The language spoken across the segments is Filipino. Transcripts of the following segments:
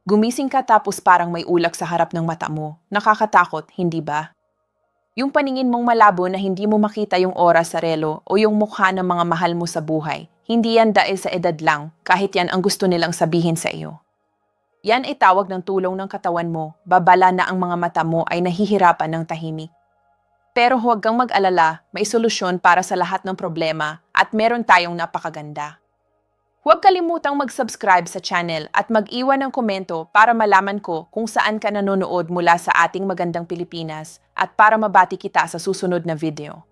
Gumising ka tapos parang may ulak sa harap ng mata mo. Nakakatakot, hindi ba? Yung paningin mong malabo na hindi mo makita yung oras sa relo o yung mukha ng mga mahal mo sa buhay. Hindi yan dahil sa edad lang, kahit yan ang gusto nilang sabihin sa iyo. Yan ay tawag ng tulong ng katawan mo, babala na ang mga mata mo ay nahihirapan ng tahimik. Pero huwag kang mag-alala, may solusyon para sa lahat ng problema at meron tayong napakaganda. Huwag kalimutang mag-subscribe sa channel at mag-iwan ng komento para malaman ko kung saan ka nanonood mula sa ating magandang Pilipinas at para mabati kita sa susunod na video.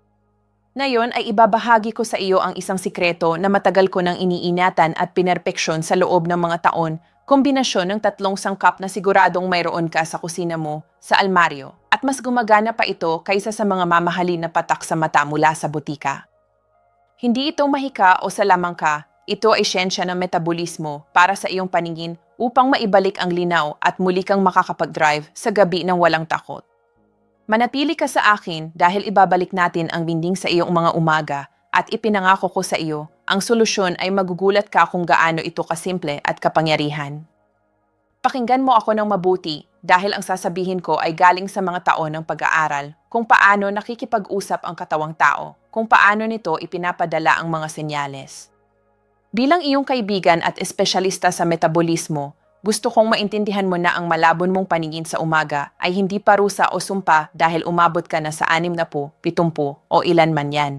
Ngayon ay ibabahagi ko sa iyo ang isang sikreto na matagal ko nang iniinatan at pinerpeksyon sa loob ng mga taon, kombinasyon ng 3 sangkap na siguradong mayroon ka sa kusina mo, sa almaryo, at mas gumagana pa ito kaysa sa mga mamahalin na patak sa mata mula sa butika. Hindi ito mahika o salamang ka. Ito ay siyensya ng metabolismo para sa iyong paningin upang maibalik ang linaw at muli kang makakapag-drive sa gabi ng walang takot. Manatili ka sa akin dahil ibabalik natin ang binding sa iyong mga umaga at ipinangako ko sa iyo, ang solusyon ay magugulat ka kung gaano ito kasimple at kapangyarihan. Pakinggan mo ako ng mabuti dahil ang sasabihin ko ay galing sa mga taon ng pag-aaral kung paano nakikipag-usap ang katawang tao, kung paano nito ipinapadala ang mga senyales. Bilang iyong kaibigan at espesyalista sa metabolismo, gusto kong maintindihan mo na ang malabon mong paningin sa umaga ay hindi parusa o sumpa dahil umabot ka na sa 60, 70 o ilan man yan.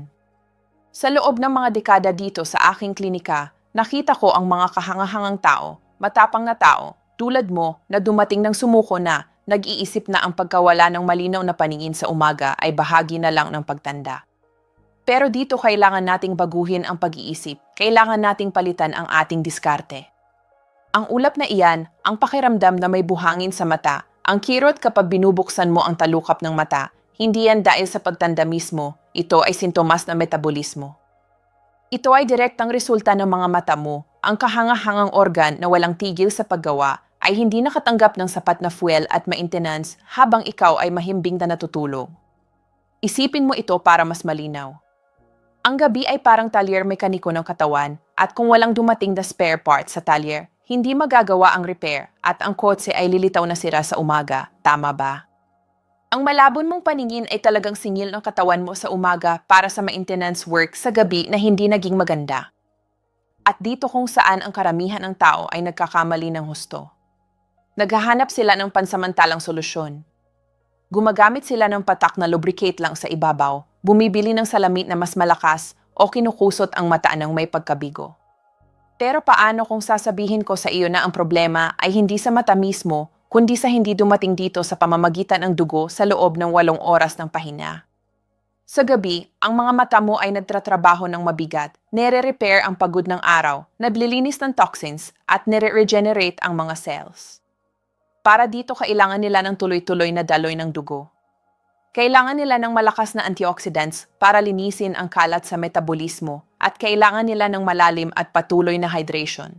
Sa loob ng mga dekada dito sa aking klinika, nakita ko ang mga kahangahangang tao, matapang na tao, tulad mo na dumating ng sumuko na, nag-iisip na ang pagkawala ng malinaw na paningin sa umaga ay bahagi na lang ng pagtanda. Pero dito kailangan nating baguhin ang pag-iisip, kailangan nating palitan ang ating diskarte. Ang ulap na iyan, ang pakiramdam na may buhangin sa mata, ang kirot kapag binubuksan mo ang talukap ng mata, hindi yan dahil sa pagtanda mismo, ito ay sintomas ng metabolismo. Ito ay direktang resulta ng mga mata mo, ang kahangahangang organ na walang tigil sa paggawa ay hindi nakatanggap ng sapat na fuel at maintenance habang ikaw ay mahimbing na natutulog. Isipin mo ito para mas malinaw. Ang gabi ay parang talyer mekaniko ng katawan at kung walang dumating na spare parts sa talyer, hindi magagawa ang repair at ang kotse ay lilitaw na sira sa umaga. Tama ba? Ang malabon mong paningin ay talagang singil ng katawan mo sa umaga para sa maintenance work sa gabi na hindi naging maganda. At dito kung saan ang karamihan ng tao ay nagkakamali ng husto. Naghahanap sila ng pansamantalang solusyon. Gumagamit sila ng patak na lubricate lang sa ibabaw, bumibili ng salamin na mas malakas o kinukusot ang mata ng may pagkabigo. Pero paano kung sasabihin ko sa iyo na ang problema ay hindi sa mata mismo, kundi sa hindi dumating dito sa pamamagitan ng dugo sa loob ng 8 oras ng pahinga? Sa gabi, ang mga mata mo ay nagtatrabaho ng mabigat, nire-repair ang pagod ng araw, naglilinis ng toxins at nire-regenerate ang mga cells. Para dito kailangan nila ng tuloy-tuloy na daloy ng dugo. Kailangan nila ng malakas na antioxidants para linisin ang kalat sa metabolismo at kailangan nila ng malalim at patuloy na hydration.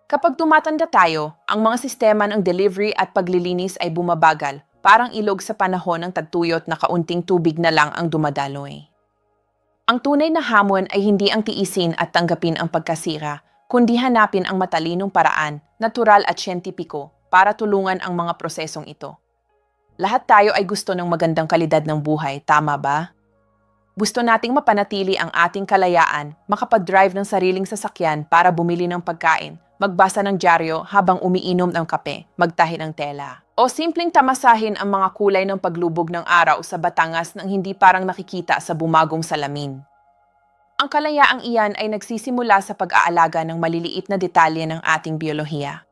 Kapag tumatanda tayo, ang mga sistema ng delivery at paglilinis ay bumabagal, parang ilog sa panahon ng tagtuyot na kaunting tubig na lang ang dumadaloy. Ang tunay na hamon ay hindi ang tiisin at tanggapin ang pagkasira, kundi hanapin ang matalinong paraan, natural at siyentipiko, para tulungan ang mga prosesong ito. Lahat tayo ay gusto ng magandang kalidad ng buhay, tama ba? Gusto nating mapanatili ang ating kalayaan, makapag-drive ng sariling sasakyan para bumili ng pagkain, magbasa ng dyaryo habang umiinom ng kape, magtahi ng tela, o simpleng tamasahin ang mga kulay ng paglubog ng araw sa Batangas nang hindi parang nakikita sa bumagong salamin. Ang kalayaang iyan ay nagsisimula sa pag-aalaga ng maliliit na detalye ng ating biyolohiya.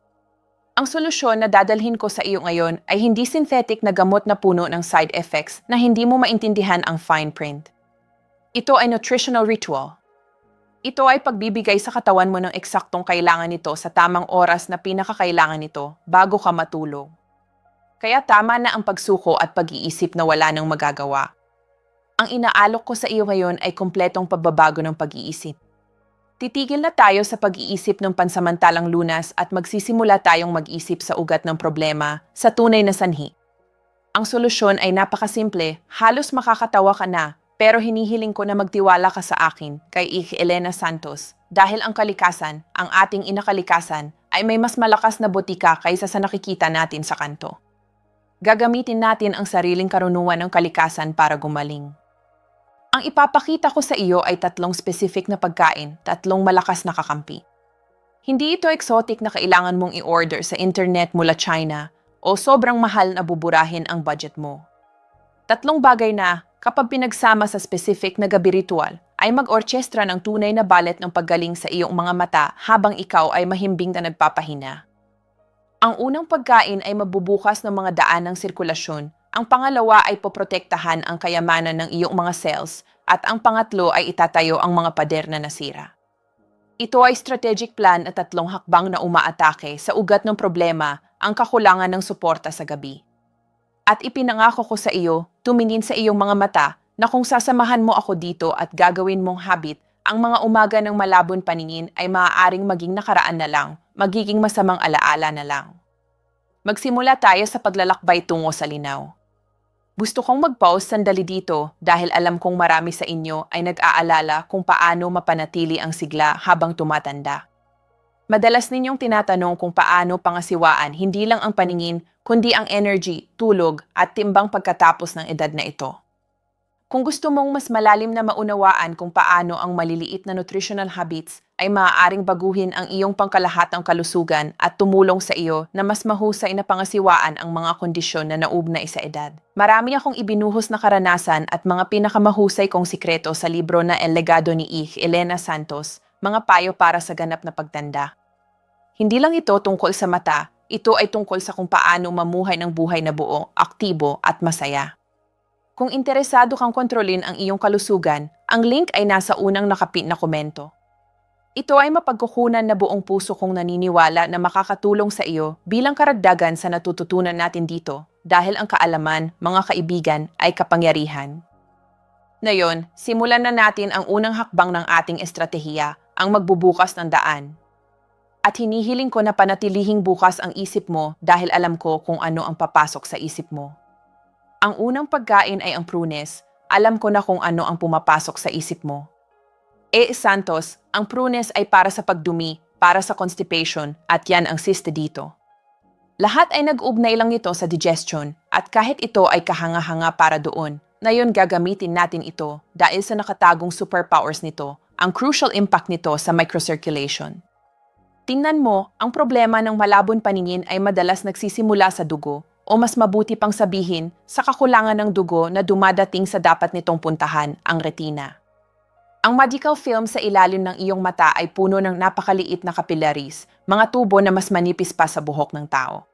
Ang solusyon na dadalhin ko sa iyo ngayon ay hindi synthetic na gamot na puno ng side effects na hindi mo maintindihan ang fine print. Ito ay nutritional ritual. Ito ay pagbibigay sa katawan mo ng eksaktong kailangan nito sa tamang oras na pinakakailangan nito bago ka matulog. Kaya tama na ang pagsuko at pag-iisip na wala nang magagawa. Ang inaalok ko sa iyo ngayon ay kumpletong pagbabago ng pag-iisip. Titigil na tayo sa pag-iisip ng pansamantalang lunas at magsisimula tayong mag-isip sa ugat ng problema, sa tunay na sanhi. Ang solusyon ay napakasimple, halos makakatawa ka na, pero hinihiling ko na magtiwala ka sa akin, kay Elena Santos, dahil ang kalikasan, ang ating inakalikasan, ay may mas malakas na botika kaysa sa nakikita natin sa kanto. Gagamitin natin ang sariling karunungan ng kalikasan para gumaling. Ang ipapakita ko sa iyo ay 3 specific na pagkain, 3 malakas na kakampi. Hindi ito exotic na kailangan mong i-order sa internet mula China o sobrang mahal na buburahin ang budget mo. 3 bagay na, kapag pinagsama sa specific na gabi ritual, ay mag-orchestra ng tunay na ballet ng paggaling sa iyong mga mata habang ikaw ay mahimbing na nagpapahina. Ang unang pagkain ay mabubukas ng mga daan ng sirkulasyon, ang pangalawa ay poprotektahan ang kayamanan ng iyong mga cells, at ang pangatlo ay itatayo ang mga pader na nasira. Ito ay strategic plan at 3 hakbang na umaatake sa ugat ng problema, ang kakulangan ng suporta sa gabi. At ipinangako ko sa iyo, tumingin sa iyong mga mata, na kung sasamahan mo ako dito at gagawin mong habit, ang mga umaga ng malabon paningin ay maaaring maging nakaraan na lang, magiging masamang alaala na lang. Magsimula tayo sa paglalakbay tungo sa linaw. Gusto kong mag-pause sandali dito dahil alam kong marami sa inyo ay nag-aalala kung paano mapanatili ang sigla habang tumatanda. Madalas ninyong tinatanong kung paano pangasiwaan hindi lang ang paningin, kundi ang energy, tulog at timbang pagkatapos ng edad na ito. Kung gusto mong mas malalim na maunawaan kung paano ang maliliit na nutritional habits ay maaaring baguhin ang iyong pangkalahatang kalusugan at tumulong sa iyo na mas mahusay na pangasiwaan ang mga kondisyon na naugnay sa edad. Marami akong ibinuhos na karanasan at mga pinakamahusay kong sikreto sa libro na El Legado ni Elena Santos, Mga Payo para sa Ganap na Pagtanda. Hindi lang ito tungkol sa mata, ito ay tungkol sa kung paano mamuhay ng buhay na buo, aktibo at masaya. Kung interesado kang kontrolin ang iyong kalusugan, ang link ay nasa unang nakapin na komento. Ito ay mapagkukunan na buong puso kong naniniwala na makakatulong sa iyo bilang karagdagan sa natututunan natin dito dahil ang kaalaman, mga kaibigan, ay kapangyarihan. Ngayon, simulan na natin ang unang hakbang ng ating estratehiya, ang magbubukas ng daan. At hinihiling ko na panatilihing bukas ang isip mo dahil alam ko kung ano ang papasok sa isip mo. Ang unang pagkain ay ang prunes. Alam ko na kung ano ang pumapasok sa isip mo. Santos, ang prunes ay para sa pagdumi, para sa constipation, at yan ang siste dito. Lahat ay nag-ugnay lang ito sa digestion, at kahit ito ay kahanga-hanga para doon, ngayon gagamitin natin ito dahil sa nakatagong superpowers nito, ang crucial impact nito sa microcirculation. Tingnan mo, ang problema ng malabon paningin ay madalas nagsisimula sa dugo, o mas mabuti pang sabihin, sa kakulangan ng dugo na dumadating sa dapat nitong puntahan, ang retina. Ang medical film sa ilalim ng iyong mata ay puno ng napakaliit na capillaries, mga tubo na mas manipis pa sa buhok ng tao.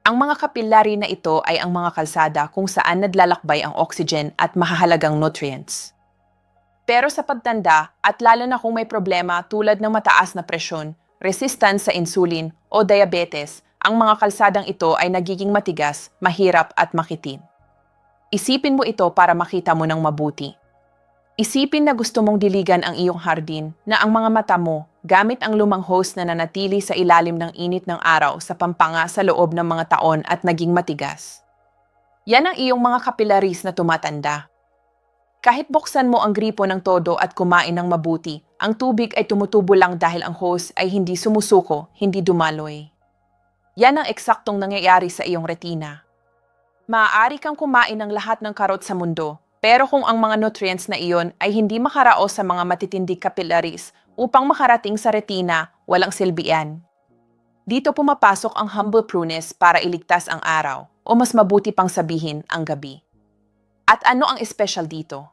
Ang mga capillary na ito ay ang mga kalsada kung saan naglalakbay ang oxygen at mahahalagang nutrients. Pero sa pagtanda, at lalo na kung may problema tulad ng mataas na presyon, resistance sa insulin o diabetes, ang mga kalsadang ito ay nagiging matigas, mahirap at makitin. Isipin mo ito para makita mo ng mabuti. Isipin na gusto mong diligan ang iyong hardin na ang mga mata mo gamit ang lumang hose na nanatili sa ilalim ng init ng araw sa pampanga sa loob ng mga taon at naging matigas. Yan ang iyong mga capillaries na tumatanda. Kahit buksan mo ang gripo ng todo at kumain ng mabuti, ang tubig ay tumutubo lang dahil ang hose ay hindi sumusuko, hindi dumaloy. Yan ang eksaktong nangyayari sa iyong retina. Maaari kang kumain ng lahat ng karot sa mundo, pero kung ang mga nutrients na iyon ay hindi makaraos sa mga matitindig capillaries upang makarating sa retina, walang silbi yan. Dito pumapasok ang humble prunes para iligtas ang araw, o mas mabuti pang sabihin, ang gabi. At ano ang espesyal dito?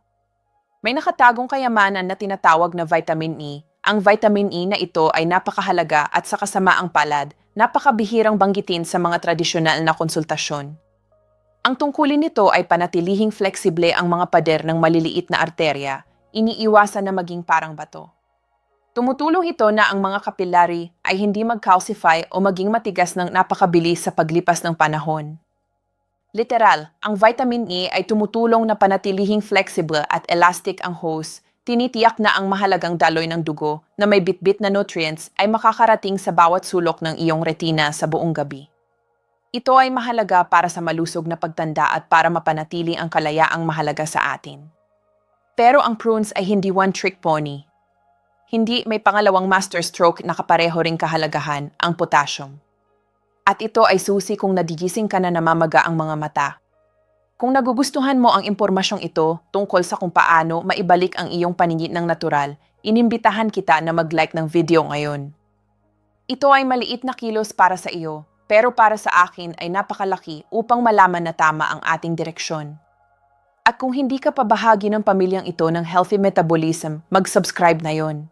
May nakatagong kayamanan na tinatawag na vitamin E. Ang vitamin E na ito ay napakahalaga at sa kasamaang palad, napakabihirang banggitin sa mga tradisyonal na konsultasyon. Ang tungkulin nito ay panatilihing fleksible ang mga pader ng maliliit na arterya, iniiwasan na maging parang bato. Tumutulong ito na ang mga capillary ay hindi mag-calcify o maging matigas ng napakabilis sa paglipas ng panahon. Literal, ang vitamin E ay tumutulong na panatilihing flexible at elastic ang hose, tinitiyak na ang mahalagang daloy ng dugo na may bitbit na nutrients ay makakarating sa bawat sulok ng iyong retina sa buong gabi. Ito ay mahalaga para sa malusog na pagtanda at para mapanatili ang kalayaang mahalaga sa atin. Pero ang prunes ay hindi one-trick pony. Hindi may pangalawang masterstroke na kapareho ring kahalagahan, ang potassium. At ito ay susi kung nadigising ka na namamaga ang mga mata. Kung nagugustuhan mo ang impormasyong ito tungkol sa kung paano maibalik ang iyong paningin ng natural, inimbitahan kita na mag-like ng video ngayon. Ito ay maliit na kilos para sa iyo, pero para sa akin ay napakalaki upang malaman na tama ang ating direksyon. At kung hindi ka pa bahagi ng pamilyang ito ng healthy metabolism, mag-subscribe na yon.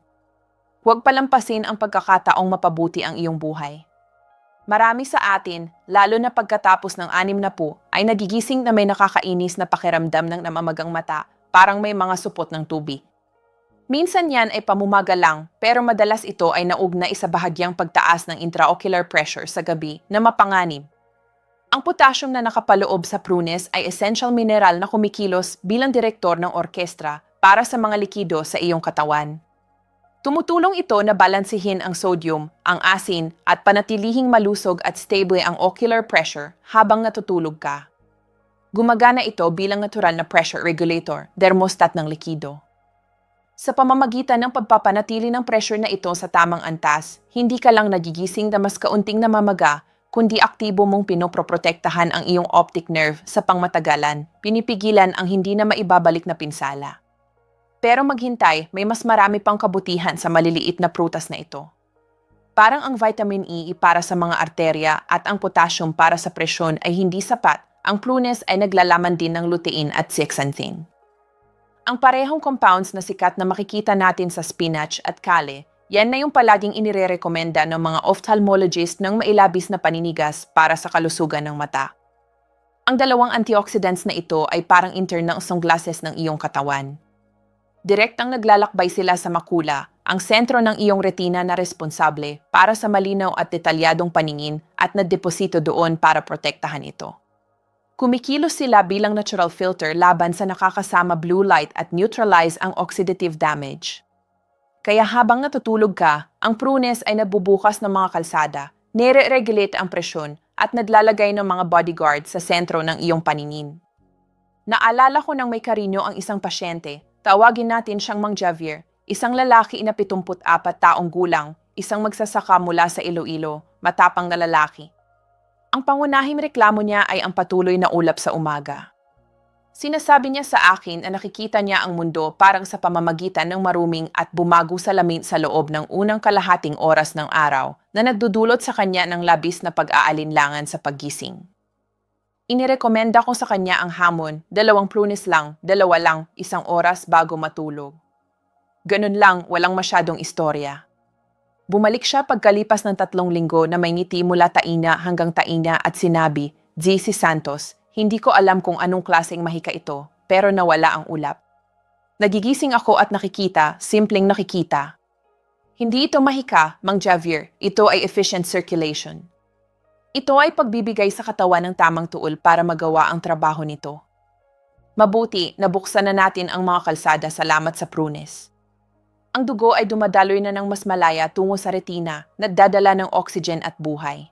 Huwag palampasin ang pagkakataong mapabuti ang iyong buhay. Marami sa atin, lalo na pagkatapos ng 60, ay nagigising na may nakakainis na pakiramdam ng namamagang mata, parang may mga supot ng tubig. Minsan yan ay pamumaga lang, pero madalas ito ay naugnay sa bahagyang pagtaas ng intraocular pressure sa gabi na mapanganib. Ang potassium na nakapaloob sa prunes ay essential mineral na kumikilos bilang direktor ng orkestra para sa mga likido sa iyong katawan. Tumutulong ito na balansehin ang sodium, ang asin, at panatilihing malusog at stable ang ocular pressure habang natutulog ka. Gumagana ito bilang natural na pressure regulator, thermostat ng likido. Sa pamamagitan ng pagpapanatili ng pressure na ito sa tamang antas, hindi ka lang nagigising na mas kaunting namamaga, kundi aktibo mong pinoproprotektahan ang iyong optic nerve sa pangmatagalan, pinipigilan ang hindi na maibabalik na pinsala. Pero maghintay, may mas marami pang kabutihan sa maliliit na prutas na ito. Parang ang vitamin E para sa mga arterya at ang potassium para sa presyon ay hindi sapat, ang prunes ay naglalaman din ng lutein at zeaxanthin. Ang parehong compounds na sikat na makikita natin sa spinach at kale, yan na yung palaging inirerekomenda ng mga ophthalmologist ng mailabis na paninigas para sa kalusugan ng mata. Ang dalawang antioxidants na ito ay parang internal sunglasses ng iyong katawan. Direktang naglalakbay sila sa makula, ang sentro ng iyong retina na responsable para sa malinaw at detalyadong paningin at nadeposito doon para protektahan ito. Kumikilos sila bilang natural filter laban sa nakakasama blue light at neutralize ang oxidative damage. Kaya habang natutulog ka, ang prunes ay nabubukas ng mga kalsada, nire-regulate ang presyon at naglalagay ng mga bodyguard sa sentro ng iyong paningin. Naalala ko nang may karinyo ang isang pasyente. Tawagin natin siyang Mang Javier, isang lalaki na 74 taong gulang, isang magsasaka mula sa Iloilo, matapang na lalaki. Ang pangunahing reklamo niya ay ang patuloy na ulap sa umaga. Sinasabi niya sa akin na nakikita niya ang mundo parang sa pamamagitan ng maruming at bumago salamin sa loob ng unang kalahating oras ng araw na nagdudulot sa kanya ng labis na pag-aalinlangan sa paggising. Inirekomenda ko sa kanya ang hamon, 2 prunes lang, 2 lang, 1 oras bago matulog. Ganun lang, walang masyadong istorya. Bumalik siya pagkalipas ng 3 linggo na may ngiti mula taina hanggang taina at sinabi, "GC Santos, hindi ko alam kung anong klaseng mahika ito, pero nawala ang ulap. Nagigising ako at nakikita, simpleng nakikita." Hindi ito mahika, Mang Javier, ito ay efficient circulation. Ito ay pagbibigay sa katawan ng tamang tuol para magawa ang trabaho nito. Mabuti, nabuksan na natin ang mga kalsada salamat sa prunes. Ang dugo ay dumadaloy na ng mas malaya tungo sa retina, nagdadala ng oxygen at buhay.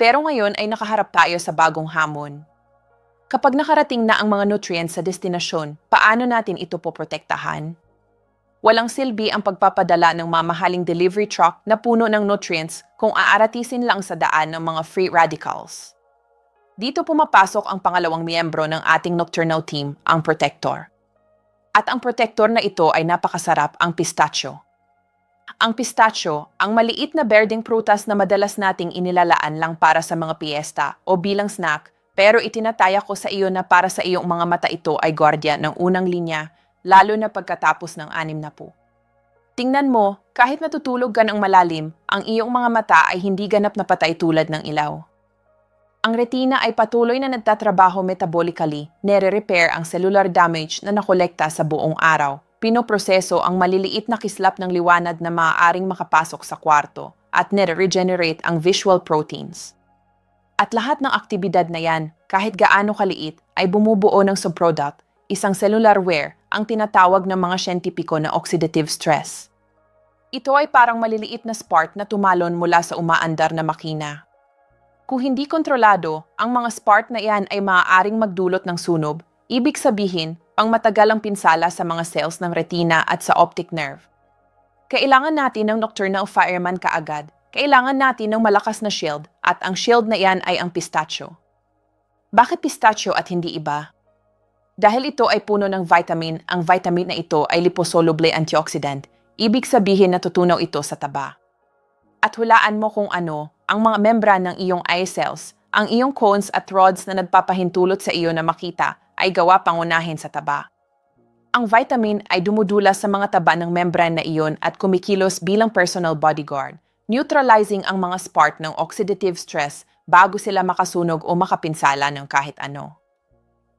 Pero ngayon ay nakaharap tayo sa bagong hamon. Kapag nakarating na ang mga nutrients sa destinasyon, paano natin ito poprotektahan? Walang silbi ang pagpapadala ng mamahaling delivery truck na puno ng nutrients kung aaratisin lang sa daan ng mga free radicals. Dito pumapasok ang pangalawang miyembro ng ating nocturnal team, ang protector. At ang protector na ito ay napakasarap, ang pistachio. Ang pistachio, ang maliit na berdeng prutas na madalas nating inilalaan lang para sa mga piyesta o bilang snack, pero itinataya ko sa iyo na para sa iyong mga mata ito ay gwardiya ng unang linya, lalo na pagkatapos ng 60. Tingnan mo, kahit natutulog ka ng malalim, ang iyong mga mata ay hindi ganap na patay tulad ng ilaw. Ang retina ay patuloy na nagtatrabaho metabolically, nere-repair ang cellular damage na nakolekta sa buong araw, pinoproseso ang maliliit na kislap ng liwanag na maaaring makapasok sa kwarto, at nere-regenerate ang visual proteins. At lahat ng aktibidad na yan, kahit gaano kaliit, ay bumubuo ng subproduct, isang cellular wear, ang tinatawag ng mga siyentipiko na oxidative stress. Ito ay parang maliliit na spark na tumalon mula sa umaandar na makina. Kung hindi kontrolado, ang mga spark na iyan ay maaaring magdulot ng sunog, ibig sabihin, pangmatagalang pinsala sa mga cells ng retina at sa optic nerve. Kailangan natin ng nocturnal fireman kaagad. Kailangan natin ng malakas na shield at ang shield na iyan ay ang pistachio. Bakit pistachio at hindi iba? Dahil ito ay puno ng vitamin, ang vitamin na ito ay liposoluble antioxidant. Ibig sabihin na tutunaw ito sa taba. At hulaan mo kung ano, ang mga membran ng iyong eye cells, ang iyong cones at rods na nagpapahintulot sa iyo na makita ay gawa pangunahin sa taba. Ang vitamin ay dumudula sa mga taba ng membran na iyon at kumikilos bilang personal bodyguard, neutralizing ang mga spark ng oxidative stress bago sila makasunog o makapinsala ng kahit ano.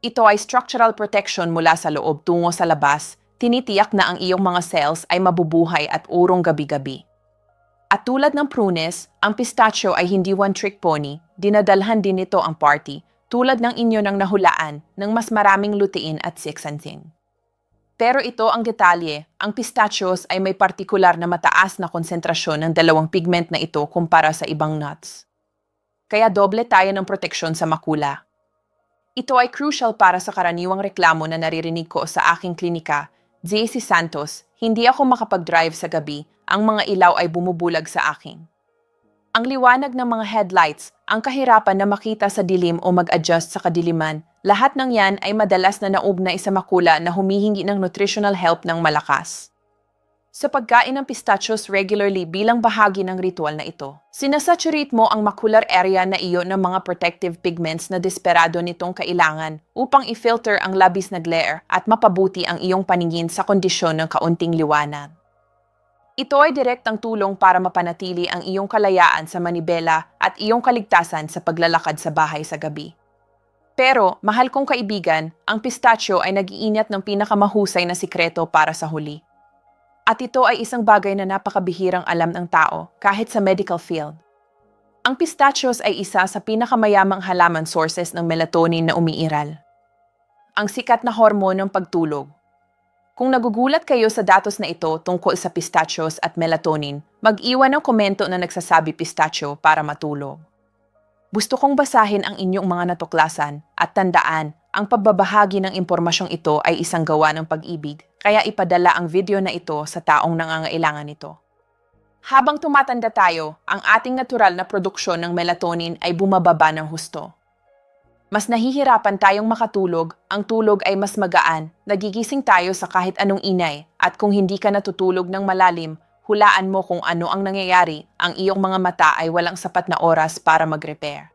Ito ay structural protection mula sa loob tungo sa labas, tinitiyak na ang iyong mga cells ay mabubuhay at urong gabi-gabi. At tulad ng prunes, ang pistachio ay hindi one-trick pony, dinadalhan din nito ang party, tulad ng inyo ng nahulaan ng mas maraming lutein at zeaxanthin. Pero ito ang detalye, ang pistachios ay may partikular na mataas na konsentrasyon ng dalawang pigment na ito kumpara sa ibang nuts. Kaya doble tayo ng proteksyon sa makula. Ito ay crucial para sa karaniwang reklamo na naririnig ko sa aking klinika. JC Santos, hindi ako makapag-drive sa gabi, ang mga ilaw ay bumubulag sa akin. Ang liwanag ng mga headlights, ang kahirapan na makita sa dilim o mag-adjust sa kadiliman, lahat ng yan ay madalas na naugnay sa makula na humihingi ng nutritional help ng malakas. Sa pagkain ng pistachios regularly bilang bahagi ng ritual na ito, sinasaturate mo ang macular area na iyo ng mga protective pigments na desperado nitong kailangan upang i-filter ang labis na glare at mapabuti ang iyong paningin sa kondisyon ng kaunting liwanag. Ito ay direktang tulong para mapanatili ang iyong kalayaan sa manibela at iyong kaligtasan sa paglalakad sa bahay sa gabi. Pero, mahal kong kaibigan, ang pistachio ay nag-iingat ng pinakamahusay na sikreto para sa huli. At ito ay isang bagay na napakabihirang alam ng tao, kahit sa medical field. Ang pistachios ay isa sa pinakamayamang halaman sources ng melatonin na umiiral. Ang sikat na hormone ng pagtulog. Kung nagugulat kayo sa datos na ito tungkol sa pistachios at melatonin, mag-iwan ng komento na nagsasabi pistachio para matulog. Gusto kong basahin ang inyong mga natuklasan at tandaan, ang pagbabahagi ng impormasyong ito ay isang gawa ng pag-ibig, kaya ipadala ang video na ito sa taong nangangailangan nito. Habang tumatanda tayo, ang ating natural na produksyon ng melatonin ay bumababa ng husto. Mas nahihirapan tayong makatulog, ang tulog ay mas magaan, nagigising tayo sa kahit anong ingay, at kung hindi ka natutulog ng malalim, hulaan mo kung ano ang nangyayari, ang iyong mga mata ay walang sapat na oras para mag-repair.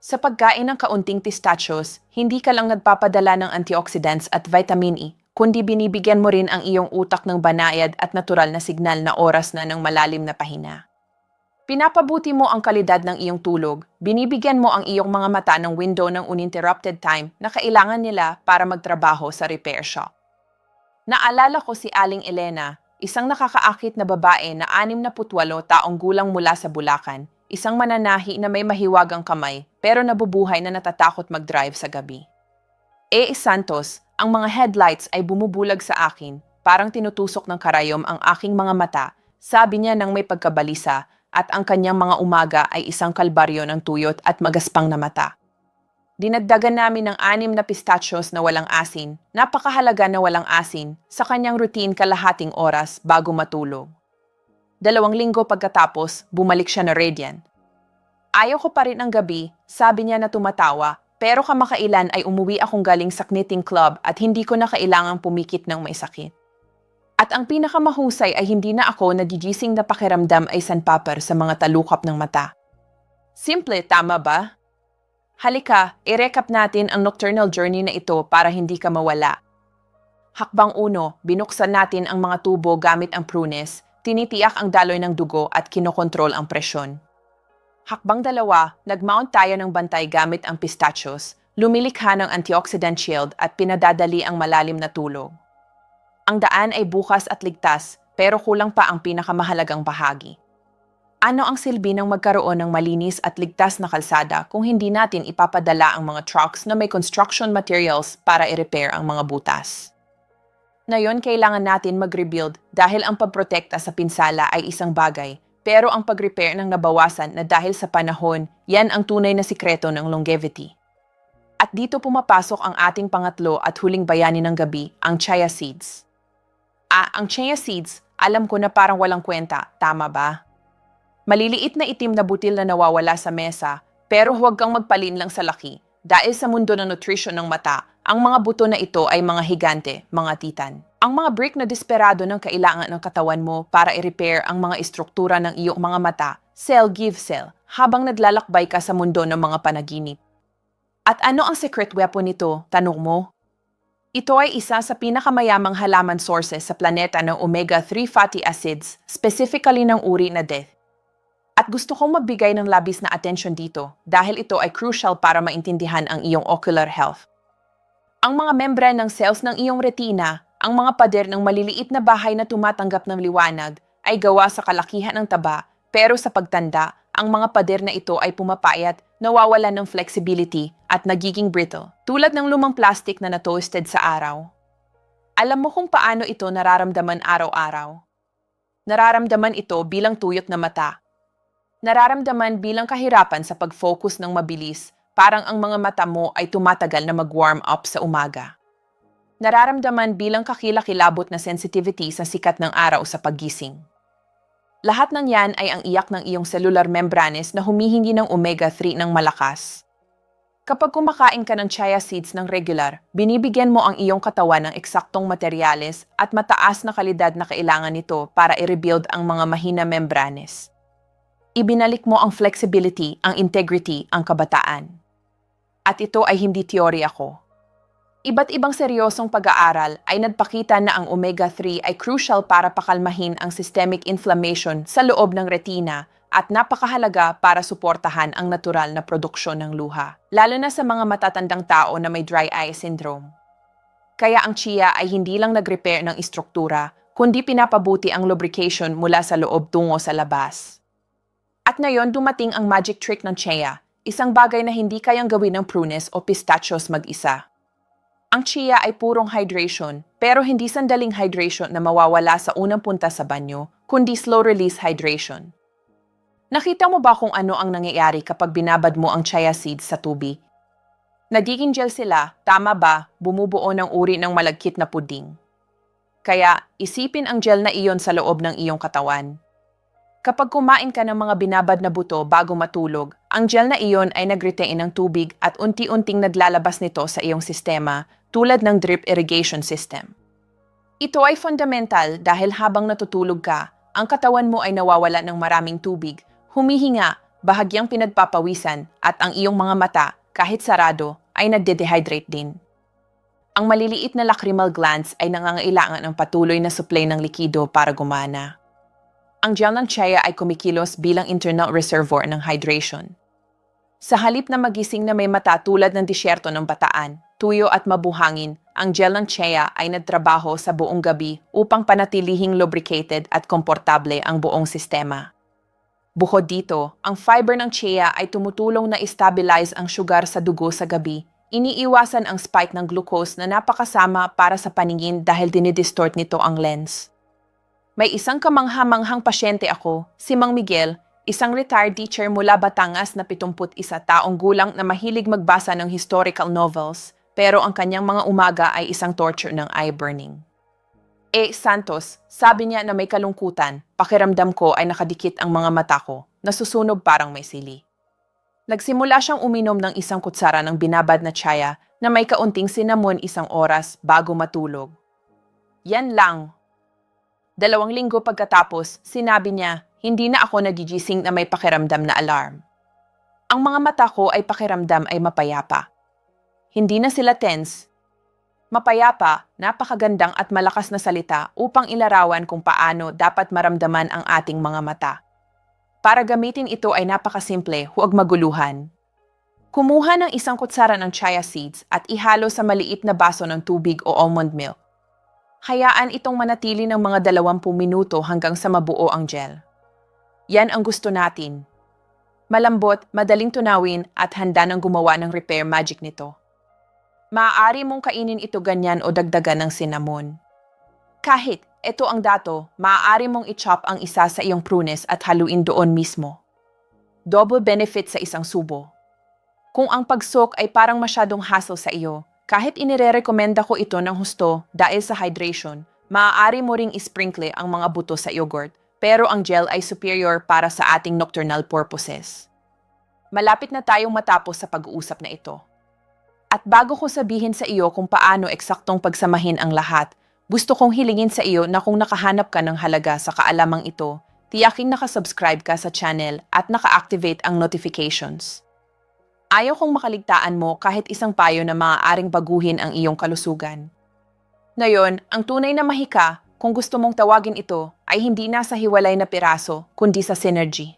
Sa pagkain ng kaunting pistachios, hindi ka lang nagpapadala ng antioxidants at vitamin E, kundi binibigyan mo rin ang iyong utak ng banayad at natural na signal na oras na ng malalim na pahinga. Pinapabuti mo ang kalidad ng iyong tulog, binibigyan mo ang iyong mga mata ng window ng uninterrupted time na kailangan nila para magtrabaho sa repair shop. Naalala ko si Aling Elena, isang nakakaakit na babae na 68 taong gulang mula sa Bulacan, isang mananahi na may mahiwagang kamay pero nabubuhay na natatakot mag-drive sa gabi. Santos, ang mga headlights ay bumubulag sa akin, parang tinutusok ng karayom ang aking mga mata, sabi niya nang may pagkabalisa, at ang kanyang mga umaga ay isang kalbaryo ng tuyot at magaspang na mata. Dinagdagan namin ng 6 na pistachios na walang asin, napakahalaga na walang asin, sa kanyang routine kalahating oras bago matulog. 2 linggo pagkatapos, bumalik siya na radiant. Ayaw ko pa rin ang gabi, sabi niya na tumatawa, pero kamakailan ay umuwi akong galing sa knitting club at hindi ko na kailangang pumikit ng may sakit. At ang pinakamahusay ay hindi na ako nadigising na pakiramdam ay sandpaper sa mga talukap ng mata. Simple, tama ba? Halika, i-recap natin ang nocturnal journey na ito para hindi ka mawala. Hakbang 1, binuksan natin ang mga tubo gamit ang prunes, tinitiyak ang daloy ng dugo at kinokontrol ang presyon. Hakbang 2, nag-mount tayo ng bantay gamit ang pistachios, lumilikha ng antioxidant shield at pinadadali ang malalim na tulog. Ang daan ay bukas at ligtas, pero kulang pa ang pinakamahalagang bahagi. Ano ang silbi ng magkaroon ng malinis at ligtas na kalsada kung hindi natin ipapadala ang mga trucks na may construction materials para i-repair ang mga butas? Ngayon kailangan natin mag-rebuild dahil ang pagprotekta sa pinsala ay isang bagay, pero ang pag-repair ng nabawasan na dahil sa panahon, yan ang tunay na sikreto ng longevity. At dito pumapasok ang ating pangatlo at huling bayani ng gabi, ang chia seeds. Ang chia seeds, Alam ko na parang walang kwenta, tama ba? Maliliit na itim na butil na nawawala sa mesa, pero huwag kang magpalin lang sa laki. Dahil sa mundo ng nutrition ng mata, ang mga buto na ito ay mga higante, mga titan. Ang mga brick na desperado ng kailangan ng katawan mo para i-repair ang mga istruktura ng iyong mga mata, cell give cell, habang naglalakbay ka sa mundo ng mga panaginip. At ano ang secret weapon nito, tanong mo? Ito ay isa sa pinakamayamang halaman sources sa planeta ng omega-3 fatty acids, specifically ng uri na DEET. At gusto kong magbigay ng labis na atensyon dito dahil ito ay crucial para maintindihan ang iyong ocular health. Ang mga membran ng cells ng iyong retina, ang mga pader ng maliliit na bahay na tumatanggap ng liwanag, ay gawa sa kalakihan ng taba, pero sa pagtanda, ang mga pader na ito ay pumapayat, nawawalan ng flexibility, at nagiging brittle, tulad ng lumang plastic na na-toasted sa araw. Alam mo kung paano ito nararamdaman araw-araw? Nararamdaman ito bilang tuyot na mata. Nararamdaman bilang kahirapan sa pag-focus ng mabilis, parang ang mga mata mo ay tumatagal na mag-warm up sa umaga. Nararamdaman bilang kakilakilabot na sensitivity sa sikat ng araw sa paggising. Lahat ng yan ay ang iyak ng iyong cellular membranes na humihingi ng omega-3 ng malakas. Kapag kumakain ka ng chia seeds ng regular, binibigyan mo ang iyong katawan ng eksaktong materyales at mataas na kalidad na kailangan nito para i-rebuild ang mga mahina membranes. Ibinalik mo ang flexibility, ang integrity, ang kabataan. At ito ay hindi teorya ko. Iba't ibang seryosong pag-aaral ay nagpakita na ang omega-3 ay crucial para pakalmahin ang systemic inflammation sa loob ng retina at napakahalaga para suportahan ang natural na produksyon ng luha, lalo na sa mga matatandang tao na may dry eye syndrome. Kaya ang chia ay hindi lang nag-repair ng istruktura, kundi pinapabuti ang lubrication mula sa loob tungo sa labas. At ngayon dumating ang magic trick ng chia, isang bagay na hindi kayang gawin ng prunes o pistachios mag-isa. Ang chia ay purong hydration, pero hindi sandaling hydration na mawawala sa unang punta sa banyo, kundi slow-release hydration. Nakita mo ba kung ano ang nangyayari kapag binabad mo ang chia seeds sa tubig? Nagiging gel sila, tama ba, bumubuo ng uri ng malagkit na puding. Kaya, isipin ang gel na iyon sa loob ng iyong katawan. Kapag kumain ka ng mga binabad na buto bago matulog, ang gel na iyon ay nag-retain ng tubig at unti-unting naglalabas nito sa iyong sistema tulad ng drip irrigation system. Ito ay fundamental dahil habang natutulog ka, ang katawan mo ay nawawala ng maraming tubig, humihinga, bahagyang pinagpapawisan at ang iyong mga mata, kahit sarado, ay nagde-dehydrate din. Ang maliliit na lacrimal glands ay nangangailangan ng patuloy na supply ng likido para gumana. Ang gel ng chia ay kumikilos bilang internal reservoir ng hydration. Sa halip na magising na may mata tulad ng disyerto ng bataan, tuyo at mabuhangin, ang gel ng chia ay nagtrabaho sa buong gabi upang panatilihing lubricated at komportable ang buong sistema. Bukod dito, ang fiber ng chia ay tumutulong na i-stabilize ang sugar sa dugo sa gabi. Iniiwasan ang spike ng glucose na napakasama para sa paningin dahil dinidistort nito ang lens. May isang kamangha-manghang pasyente ako, si Mang Miguel, isang retired teacher mula Batangas na 71 taong gulang na mahilig magbasa ng historical novels, pero ang kanyang mga umaga ay isang torture ng eye burning. Santos, sabi niya na may kalungkutan, pakiramdam ko ay nakadikit ang mga mata ko, nasusunog parang may sili. Nagsimula siyang uminom ng isang kutsara ng binabad na chia na may kaunting cinnamon 1 oras bago matulog. Yan lang. 2 linggo pagkatapos, sinabi niya, hindi na ako nagigising na may pakiramdam na alarm. Ang mga mata ko ay pakiramdam ay mapayapa. Hindi na sila tense. Mapayapa, napakagandang at malakas na salita upang ilarawan kung paano dapat maramdaman ang ating mga mata. Para gamitin ito ay napakasimple, huwag maguluhan. Kumuha ng 1 kutsara ng chia seeds at ihalo sa maliit na baso ng tubig o almond milk. Hayaan itong manatili ng mga 20 minuto hanggang sa mabuo ang gel. Yan ang gusto natin. Malambot, madaling tunawin at handa ng gumawa ng repair magic nito. Maaari mong kainin ito ganyan o dagdagan ng cinnamon. Kahit ito ang dato, maaari mong i-chop ang isa sa iyong prunes at haluin doon mismo. Double benefit sa isang subo. Kung ang pag-soak ay parang masyadong hassle sa iyo, kahit inirerekomenda ko ito ng husto dahil sa hydration, Maaari mo ring isprinkle ang mga buto sa yogurt, pero ang gel ay superior para sa ating nocturnal purposes. Malapit na tayong matapos sa pag-uusap na ito. At bago ko sabihin sa iyo kung paano eksaktong pagsamahin ang lahat, gusto kong hilingin sa iyo na kung nakahanap ka ng halaga sa kaalamang ito, tiyaking nakasubscribe ka sa channel at naka-activate ang notifications. Ayaw kong makaligtaan mo kahit isang payo na maaaring baguhin ang iyong kalusugan. Ngayon, ang tunay na mahika, kung gusto mong tawagin ito, ay hindi nasa hiwalay na piraso, kundi sa synergy.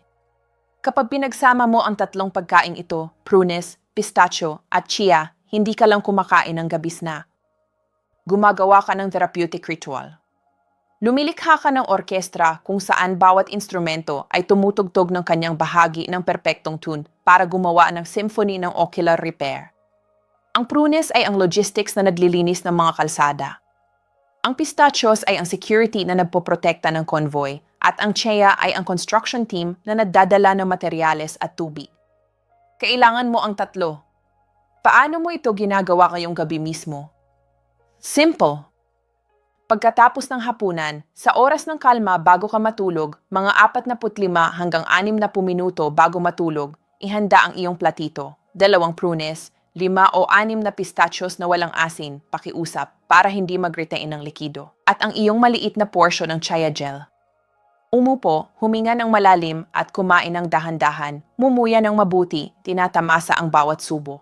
Kapag pinagsama mo ang tatlong pagkaing ito, prunes, pistachio, at chia, hindi ka lang kumakain ng gabis na. Gumagawa ka ng therapeutic ritual. Lumilikha ka ng orkestra kung saan bawat instrumento ay tumutugtog ng kanyang bahagi ng perpektong tune para gumawa ng symphony ng ocular repair. Ang prunes ay ang logistics na naglilinis ng mga kalsada. Ang pistachios ay ang security na nagpoprotekta ng convoy at ang chia ay ang construction team na nagdadala ng materyales at tubig. Kailangan mo ang tatlo. Paano mo ito ginagawa ngayong gabi mismo? Simple. Pagkatapos ng hapunan, sa oras ng kalma bago ka matulog, mga 45 hanggang 60 minuto bago matulog, ihanda ang iyong platito, 2 prunes, 5 o 6 na pistachios na walang asin, pakiusap, para hindi mag-retain ng likido, at ang iyong maliit na porsyon ng chia gel. Umupo, huminga ng malalim at kumain ng dahan-dahan, mumuya ng mabuti, tinatamasa ang bawat subo.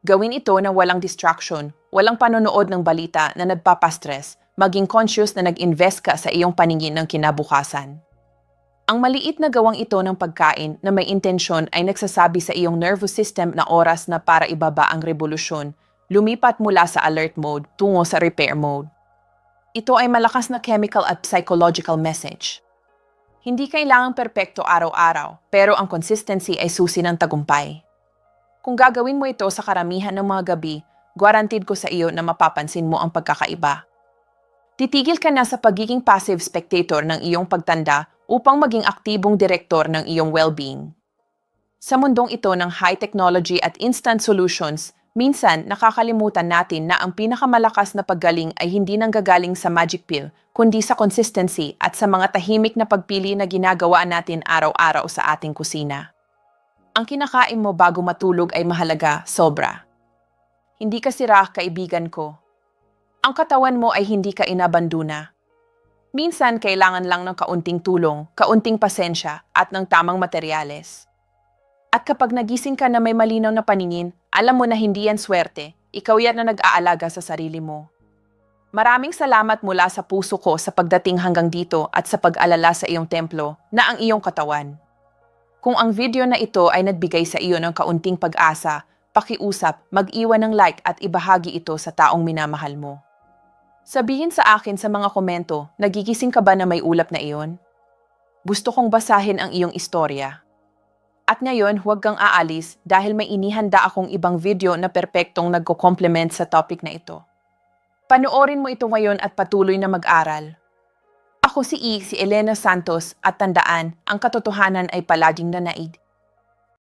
Gawin ito na walang distraction, walang panonood ng balita na nagpapastress, maging conscious na nag-invest ka sa iyong paningin ng kinabukasan. Ang maliit na gawang ito ng pagkain na may intensyon ay nagsasabi sa iyong nervous system na oras na para ibaba ang revolusyon, lumipat mula sa alert mode tungo sa repair mode. Ito ay malakas na chemical at psychological message. Hindi kailangang perpekto araw-araw, pero ang consistency ay susi ng tagumpay. Kung gagawin mo ito sa karamihan ng mga gabi, guaranteed ko sa iyo na mapapansin mo ang pagkakaiba. Titigil ka na sa pagiging passive spectator ng iyong pagtanda upang maging aktibong direktor ng iyong well-being. Sa mundong ito ng high technology at instant solutions, minsan nakakalimutan natin na ang pinakamalakas na paggaling ay hindi nanggagaling sa magic pill, kundi sa consistency at sa mga tahimik na pagpili na ginagawa natin araw-araw sa ating kusina. Ang kinakain mo bago matulog ay mahalaga, sobra. Hindi ka sira, kaibigan ko. Ang katawan mo ay hindi ka inabandona. Minsan, kailangan lang ng kaunting tulong, kaunting pasensya, at ng tamang materyales. At kapag nagising ka na may malinaw na paningin, alam mo na hindi yan swerte, ikaw yan na nag-aalaga sa sarili mo. Maraming salamat mula sa puso ko sa pagdating hanggang dito at sa pag-alala sa iyong templo na ang iyong katawan. Kung ang video na ito ay nagbigay sa iyo ng kaunting pag-asa, pakiusap, mag-iwan ng like at ibahagi ito sa taong minamahal mo. Sabihin sa akin sa mga komento, nagigising ka ba na may ulap na iyon? Gusto kong basahin ang iyong istorya. At ngayon, huwag kang aalis dahil may inihanda akong ibang video na perpektong nagko-complement sa topic na ito. Panoorin mo ito ngayon at patuloy na mag-aral. Ako si Elena Santos at tandaan, ang katotohanan ay palaging nanaig.